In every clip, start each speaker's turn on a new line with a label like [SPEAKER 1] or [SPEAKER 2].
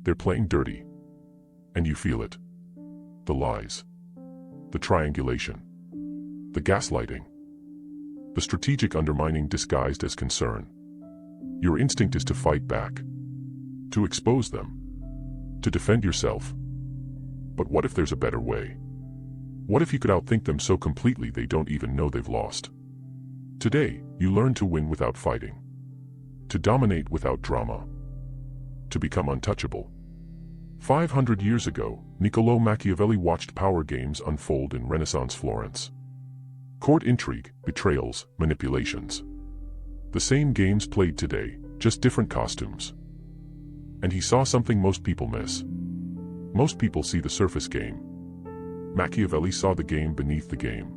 [SPEAKER 1] They're playing dirty. And you feel it. The lies. The triangulation. The gaslighting. The strategic undermining disguised as concern. Your instinct is to fight back. To expose them. To defend yourself. But what if there's a better way? What if you could outthink them so completely they don't even know they've lost? Today, you learn to win without fighting. To dominate without drama. To become untouchable. 500 years ago, Niccolò Machiavelli watched power games unfold in Renaissance Florence. Court intrigue, betrayals, manipulations. The same games played today, just different costumes. And he saw something most people miss. Most people see the surface game. Machiavelli saw the game beneath the game.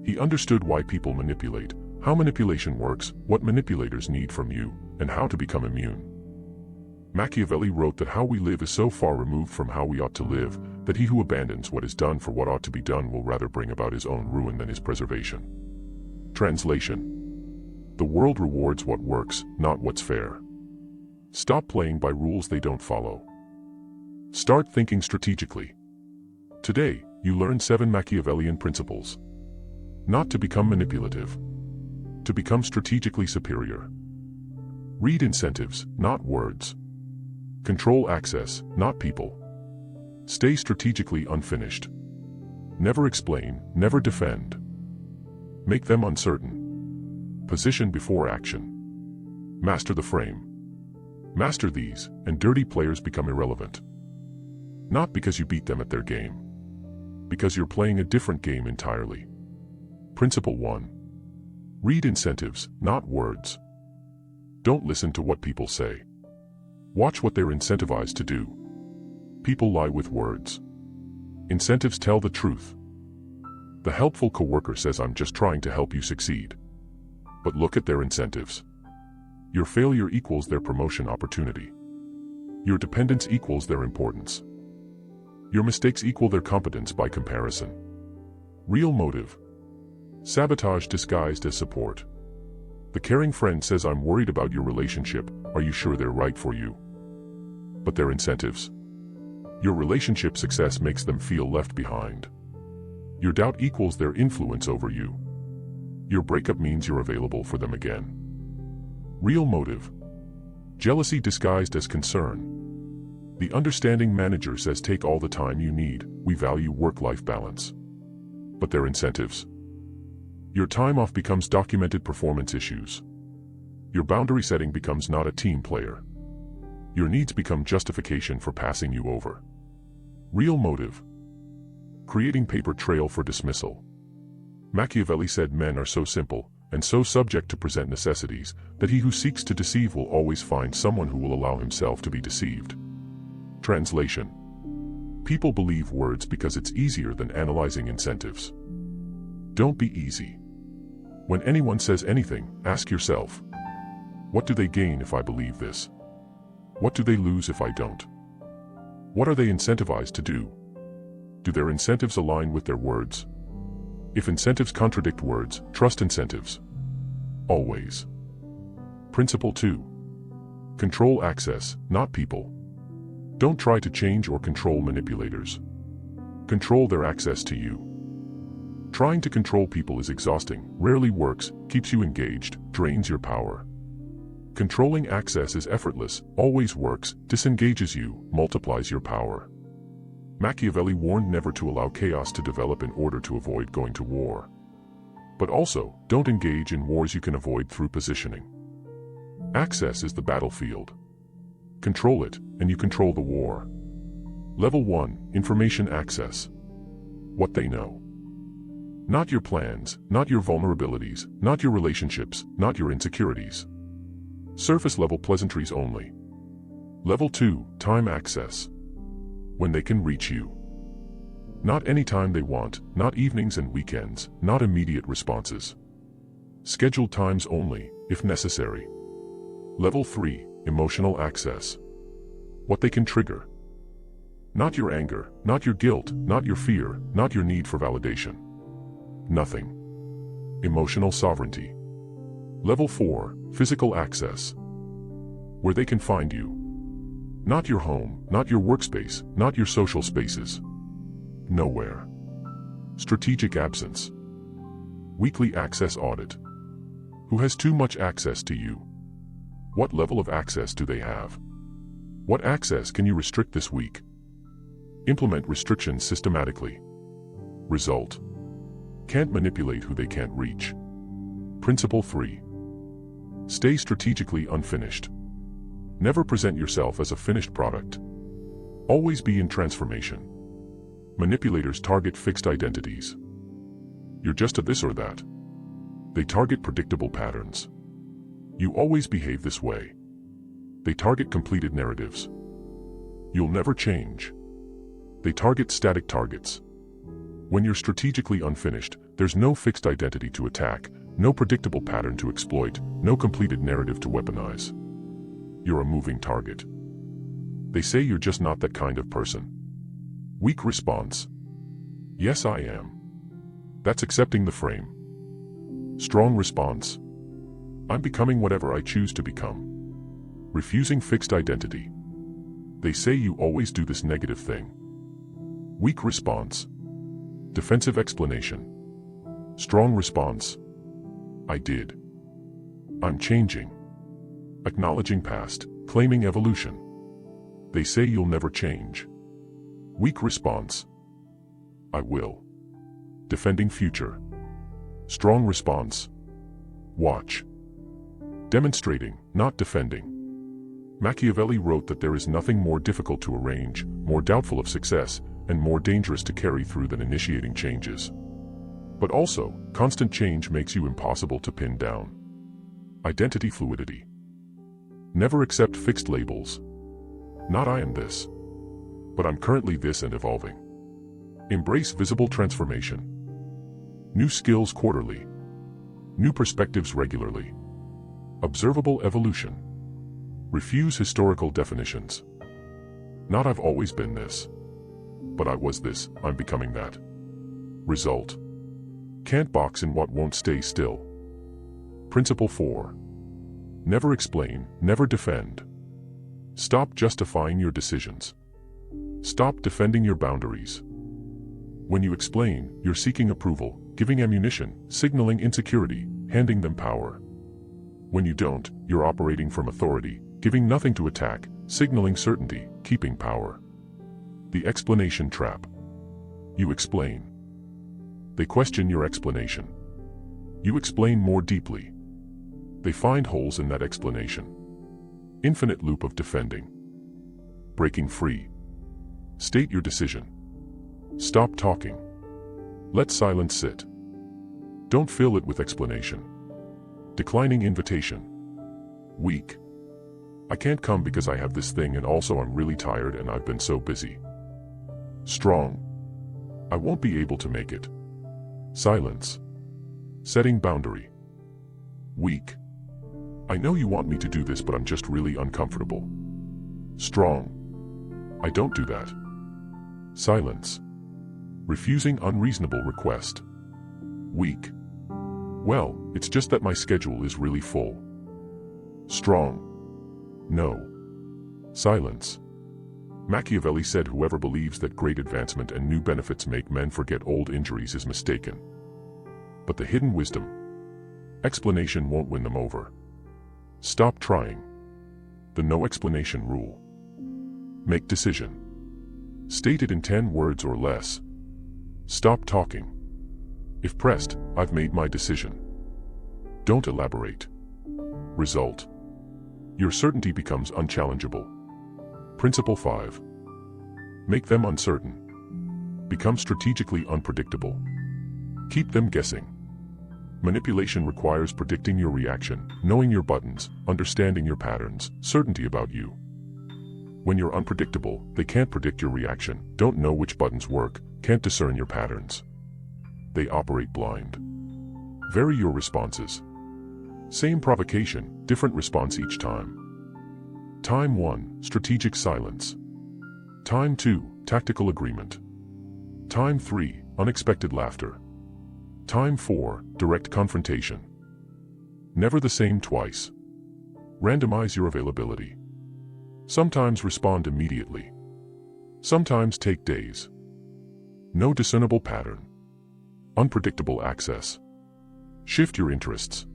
[SPEAKER 1] He understood why people manipulate, how manipulation works, what manipulators need from you, and how to become immune. Machiavelli wrote that how we live is so far removed from how we ought to live, that he who abandons what is done for what ought to be done will rather bring about his own ruin than his preservation. Translation. The world rewards what works, not what's fair. Stop playing by rules they don't follow. Start thinking strategically. Today, you learn 7 Machiavellian principles. Not to become manipulative. To become strategically superior. Read incentives, not words. Control access, not people. Stay strategically unfinished. Never explain, never defend. Make them uncertain. Position before action. Master the frame. Master these, and dirty players become irrelevant. Not because you beat them at their game. Because you're playing a different game entirely. Principle 1. Read incentives, not words. Don't listen to what people say. Watch what they're incentivized to do. People lie with words. Incentives tell the truth. The helpful coworker says, "I'm just trying to help you succeed." But look at their incentives. Your failure equals their promotion opportunity. Your dependence equals their importance. Your mistakes equal their competence by comparison. Real motive. Sabotage disguised as support. The caring friend says, "I'm worried about your relationship, are you sure they're right for you?" But their incentives. Your relationship success makes them feel left behind. Your doubt equals their influence over you. Your breakup means you're available for them again. Real motive. Jealousy disguised as concern. The understanding manager says, "Take all the time you need, we value work-life balance." But their incentives. Your time off becomes documented performance issues. Your boundary setting becomes not a team player. Your needs become justification for passing you over. Real motive. Creating paper trail for dismissal. Machiavelli said men are so simple, and so subject to present necessities, that he who seeks to deceive will always find someone who will allow himself to be deceived. Translation. People believe words because it's easier than analyzing incentives. Don't be easy. When anyone says anything, ask yourself, what do they gain if I believe this? What do they lose if I don't? What are they incentivized to do? Do their incentives align with their words? If incentives contradict words, trust incentives. Always. Principle 2. Control access, not people. Don't try to change or control manipulators. Control their access to you. Trying to control people is exhausting, rarely works, keeps you engaged, drains your power. Controlling access is effortless, always works, disengages you, multiplies your power. Machiavelli warned never to allow chaos to develop in order to avoid going to war. But also, don't engage in wars you can avoid through positioning. Access is the battlefield. Control it, and you control the war. Level 1, Information Access. What they know. Not your plans, not your vulnerabilities, not your relationships, not your insecurities. Surface-level pleasantries only. Level 2, Time Access. When they can reach you. Not any time they want, not evenings and weekends, not immediate responses. Scheduled times only, if necessary. Level 3, Emotional Access. What they can trigger. Not your anger, not your guilt, not your fear, not your need for validation. Nothing. Emotional sovereignty. Level 4, Physical Access. Where they can find you. Not your home, not your workspace, not your social spaces. Nowhere. Strategic absence. Weekly access audit. Who has too much access to you? What level of access do they have? What access can you restrict this week? Implement restrictions systematically. Result. Can't manipulate who they can't reach. Principle 3. Stay strategically unfinished. Never present yourself as a finished product. Always be in transformation. Manipulators target fixed identities. You're just a this or that. They target predictable patterns. You always behave this way. They target completed narratives. You'll never change. They target static targets. When you're strategically unfinished, there's no fixed identity to attack, no predictable pattern to exploit, no completed narrative to weaponize. You're a moving target. They say you're just not that kind of person. Weak response. Yes, I am. That's accepting the frame. Strong response. I'm becoming whatever I choose to become. Refusing fixed identity. They say you always do this negative thing. Weak response. Defensive explanation. Strong response. I did. I'm changing. Acknowledging past, claiming evolution. They say you'll never change. Weak response. I will. Defending future. Strong response. Watch. Demonstrating, not defending. Machiavelli wrote that there is nothing more difficult to arrange, more doubtful of success, and more dangerous to carry through than initiating changes. But also, constant change makes you impossible to pin down. Identity fluidity. Never accept fixed labels. Not I am this. But I'm currently this and evolving. Embrace visible transformation. New skills quarterly. New perspectives regularly. Observable evolution. Refuse historical definitions. Not I've always been this. But I was this, I'm becoming that. Result. Can't box in what won't stay still. Principle 4. Never explain, never defend. Stop justifying your decisions. Stop defending your boundaries. When you explain, you're seeking approval, giving ammunition, signaling insecurity, handing them power. When you don't, you're operating from authority, giving nothing to attack, signaling certainty, keeping power. The explanation trap. You explain. They question your explanation. You explain more deeply. They find holes in that explanation. Infinite loop of defending. Breaking free. State your decision. Stop talking. Let silence sit. Don't fill it with explanation. Declining invitation. Weak. I can't come because I have this thing and also I'm really tired and I've been so busy. Strong. I won't be able to make it. Silence. Setting boundary. Weak. I know you want me to do this but I'm just really uncomfortable. Strong. I don't do that. Silence. Refusing unreasonable request. Weak. Well, it's just that my schedule is really full. Strong. No. Silence. Machiavelli said whoever believes that great advancement and new benefits make men forget old injuries is mistaken. But the hidden wisdom. Explanation won't win them over. Stop trying. The no explanation rule. Make decision. State it in 10 words or less. Stop talking. If pressed, I've made my decision. Don't elaborate. Result. Your certainty becomes unchallengeable. Principle 5. Make them uncertain. Become strategically unpredictable. Keep them guessing. Manipulation requires predicting your reaction, knowing your buttons, understanding your patterns, certainty about you. When you're unpredictable, they can't predict your reaction, don't know which buttons work, can't discern your patterns. They operate blind. Vary your responses. Same provocation, different response each time. Time 1, strategic silence. Time 2, tactical agreement. Time 3, unexpected laughter. Time 4, direct confrontation. Never the same twice. Randomize your availability. Sometimes respond immediately. Sometimes take days. No discernible pattern. Unpredictable access. Shift your interests.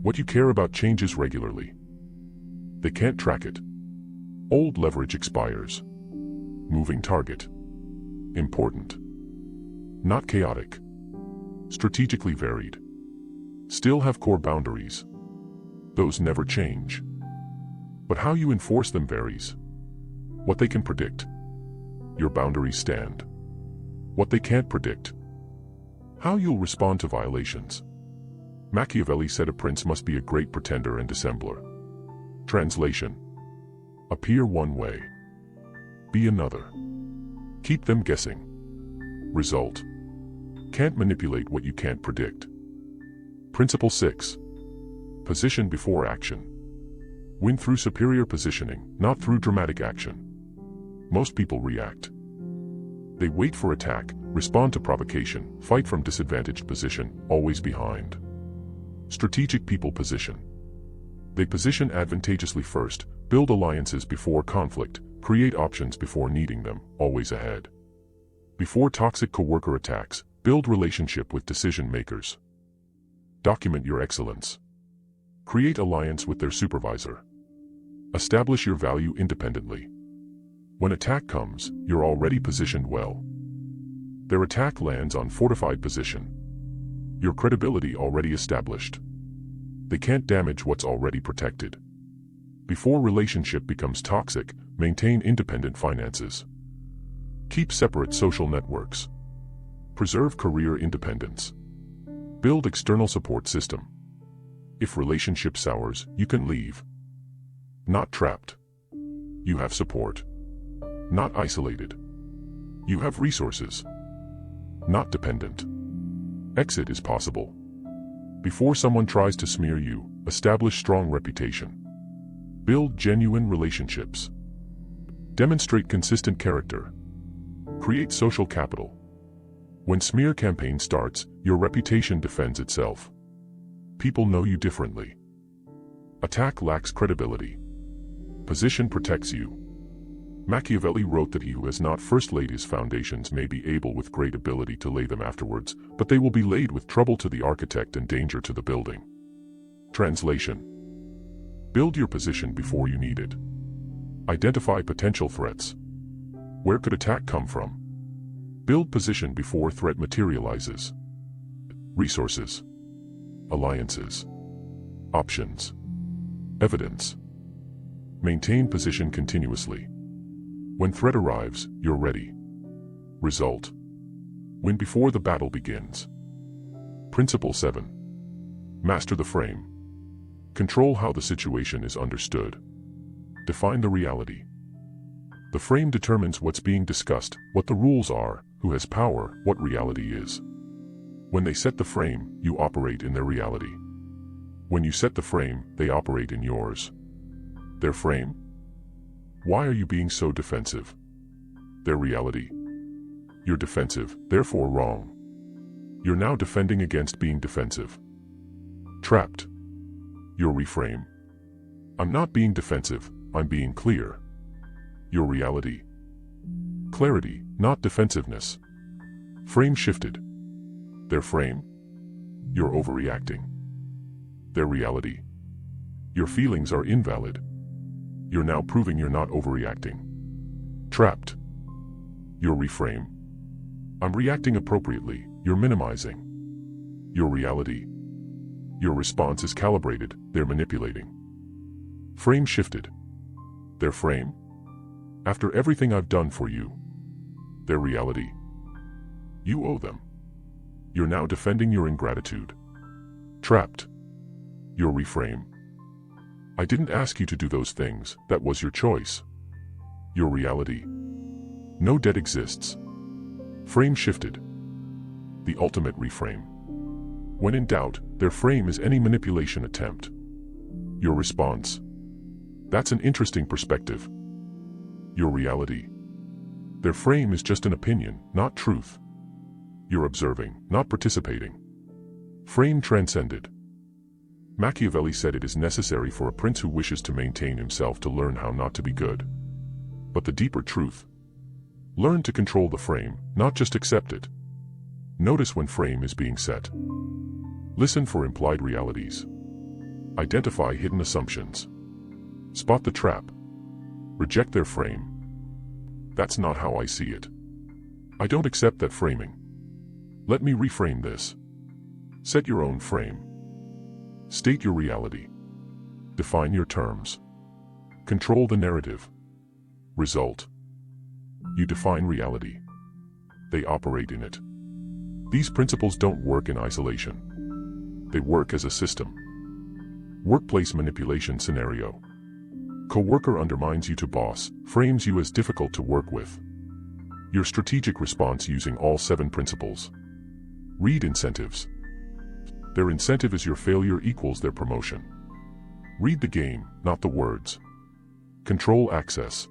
[SPEAKER 1] What you care about changes regularly. They can't track it. Old leverage expires. Moving target. Important. Not chaotic. Strategically varied. Still have core boundaries. Those never change. But how you enforce them varies. What they can predict. Your boundaries stand. What they can't predict. How you'll respond to violations. Machiavelli said a prince must be a great pretender and dissembler. Translation. Appear one way. Be another. Keep them guessing. Result. Can't manipulate what you can't predict. Principle 6. Position before action. Win through superior positioning, not through dramatic action. Most people react. They wait for attack, respond to provocation, fight from disadvantaged position, always behind. Strategic people position. They position advantageously first, build alliances before conflict, create options before needing them, always ahead. Before toxic coworker attacks, build relationship with decision makers. Document your excellence. Create alliance with their supervisor. Establish your value independently. When attack comes, you're already positioned well. Their attack lands on fortified position. Your credibility already established. They can't damage what's already protected. Before relationship becomes toxic, maintain independent finances. Keep separate social networks. Preserve career independence. Build external support system. If relationship sours, you can leave. Not trapped. You have support. Not isolated. You have resources. Not dependent. Exit is possible. Before someone tries to smear you, establish strong reputation. Build genuine relationships. Demonstrate consistent character. Create social capital. When smear campaign starts, your reputation defends itself. People know you differently. Attack lacks credibility. Position protects you. Machiavelli wrote that he who has not first laid his foundations may be able with great ability to lay them afterwards, but they will be laid with trouble to the architect and danger to the building. Translation. Build your position before you need it. Identify potential threats. Where could attack come from? Build position before threat materializes. Resources. Alliances. Options. Evidence. Maintain position continuously. When threat arrives, you're ready. Result. Win before the battle begins. Principle 7. Master the frame. Control how the situation is understood. Define the reality. The frame determines what's being discussed, what the rules are, who has power, what reality is. When they set the frame, you operate in their reality. When you set the frame, they operate in yours. Their frame? Why are you being so defensive? Their reality. You're defensive, therefore wrong. You're now defending against being defensive. Trapped. Your reframe. I'm not being defensive, I'm being clear. Your reality. Clarity, not defensiveness. Frame shifted. Their frame. You're overreacting. Their reality. Your feelings are invalid. You're now proving you're not overreacting. Trapped. Your reframe. I'm reacting appropriately, you're minimizing. Your reality. Your response is calibrated, they're manipulating. Frame shifted. Their frame. After everything I've done for you. Their reality. You owe them. You're now defending your ingratitude. Trapped. Your reframe. I didn't ask you to do those things, that was your choice. Your reality. No debt exists. Frame shifted. The ultimate reframe. When in doubt, their frame is any manipulation attempt. Your response. That's an interesting perspective. Your reality. Their frame is just an opinion, not truth. You're observing, not participating. Frame transcended. Machiavelli said it is necessary for a prince who wishes to maintain himself to learn how not to be good. But the deeper truth: learn to control the frame, not just accept it. Notice when frame is being set. Listen for implied realities. Identify hidden assumptions. Spot the trap. Reject their frame. That's not how I see it. I don't accept that framing. Let me reframe this. Set your own frame. State your reality. Define your terms. Control the narrative. Result: you define reality. They operate in it. These principles don't work in isolation. They work as a system. Workplace manipulation scenario. Coworker undermines you to boss, frames you as difficult to work with. Your strategic response using all 7 principles. Read incentives. Their incentive is your failure equals their promotion. Read the game, not the words. Control access.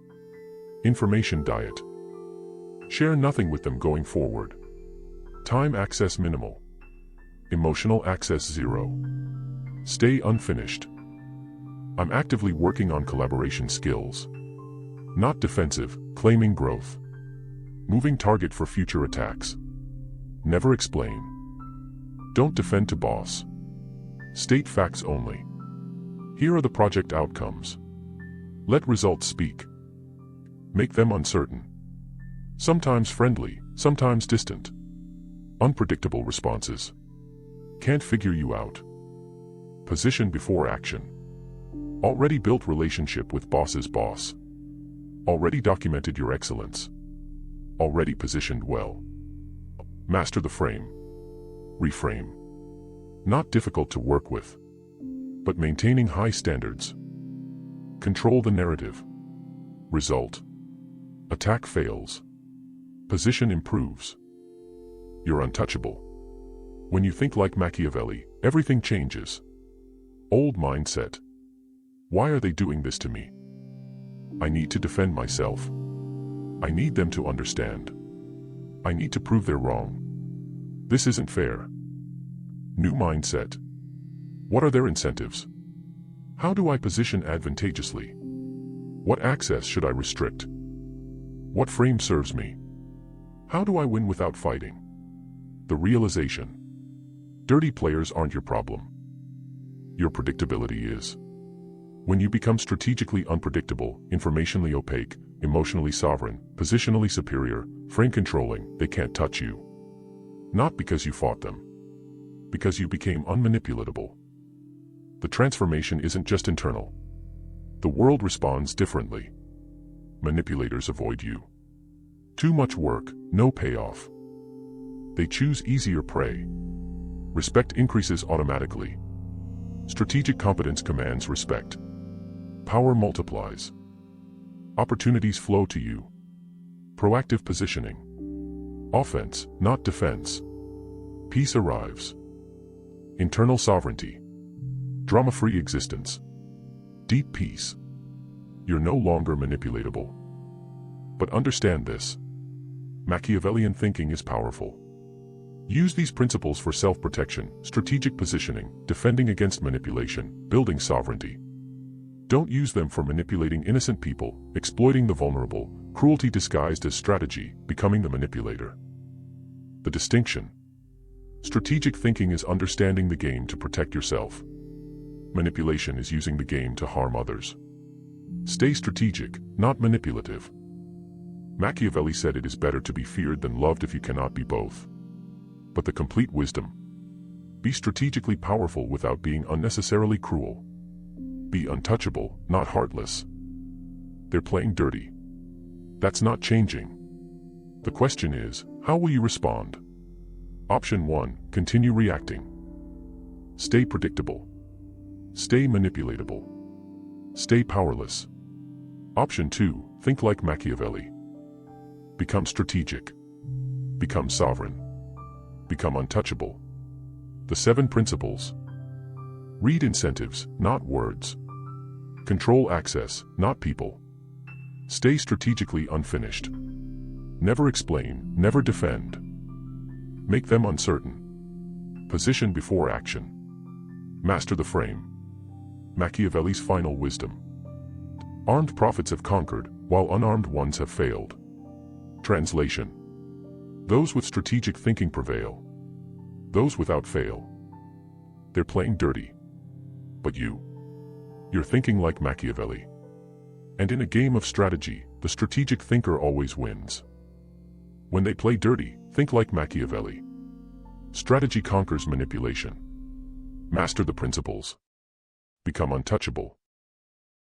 [SPEAKER 1] Information diet. Share nothing with them going forward. Time access minimal. Emotional access 0. Stay unfinished. I'm actively working on collaboration skills. Not defensive, claiming growth. Moving target for future attacks. Never explain. Don't defend to boss. State facts only. Here are the project outcomes. Let results speak. Make them uncertain. Sometimes friendly, sometimes distant. Unpredictable responses. Can't figure you out. Position before action. Already built relationship with boss's boss. Already documented your excellence. Already positioned well. Master the frame. Reframe. Not difficult to work with, but maintaining high standards. Control the narrative. Result: attack fails. Position improves. You're untouchable. When you think like Machiavelli, everything changes. Old mindset. Why are they doing this to me? I need to defend myself. I need them to understand. I need to prove they're wrong. This isn't fair. New mindset. What are their incentives? How do I position advantageously? What access should I restrict? What frame serves me? How do I win without fighting? The realization: dirty players aren't your problem. Your predictability is. When you become strategically unpredictable, informationally opaque, emotionally sovereign, positionally superior, frame controlling, they can't touch you. Not because you fought them. Because you became unmanipulatable. The transformation isn't just internal. The world responds differently. Manipulators avoid you. Too much work, no payoff. They choose easier prey. Respect increases automatically. Strategic competence commands respect. Power multiplies. Opportunities flow to you. Proactive positioning. Offense, not defense. Peace arrives. Internal sovereignty. Drama-free existence. Deep peace. You're no longer manipulatable. But understand this: Machiavellian thinking is powerful. Use these principles for self-protection, strategic positioning, defending against manipulation, building sovereignty. Don't use them for manipulating innocent people, exploiting the vulnerable, cruelty disguised as strategy, becoming the manipulator. The distinction: strategic thinking is understanding the game to protect yourself. Manipulation is using the game to harm others. Stay strategic, not manipulative. Machiavelli said it is better to be feared than loved if you cannot be both. But the complete wisdom: be strategically powerful without being unnecessarily cruel. Be untouchable, not heartless. They're playing dirty. That's not changing. The question is, how will you respond? Option 1, continue reacting. Stay predictable. Stay manipulatable. Stay powerless. Option 2, think like Machiavelli. Become strategic. Become sovereign. Become untouchable. The 7 principles. Read incentives, not words. Control access, not people. Stay strategically unfinished. Never explain, never defend. Make them uncertain. Position before action. Master the frame. Machiavelli's final wisdom. Armed prophets have conquered, while unarmed ones have failed. Translation. Those with strategic thinking prevail. Those without fail. They're playing dirty. But you're thinking like Machiavelli. And in a game of strategy, the strategic thinker always wins. When they play dirty, think like Machiavelli. Strategy conquers manipulation. Master the principles. Become untouchable.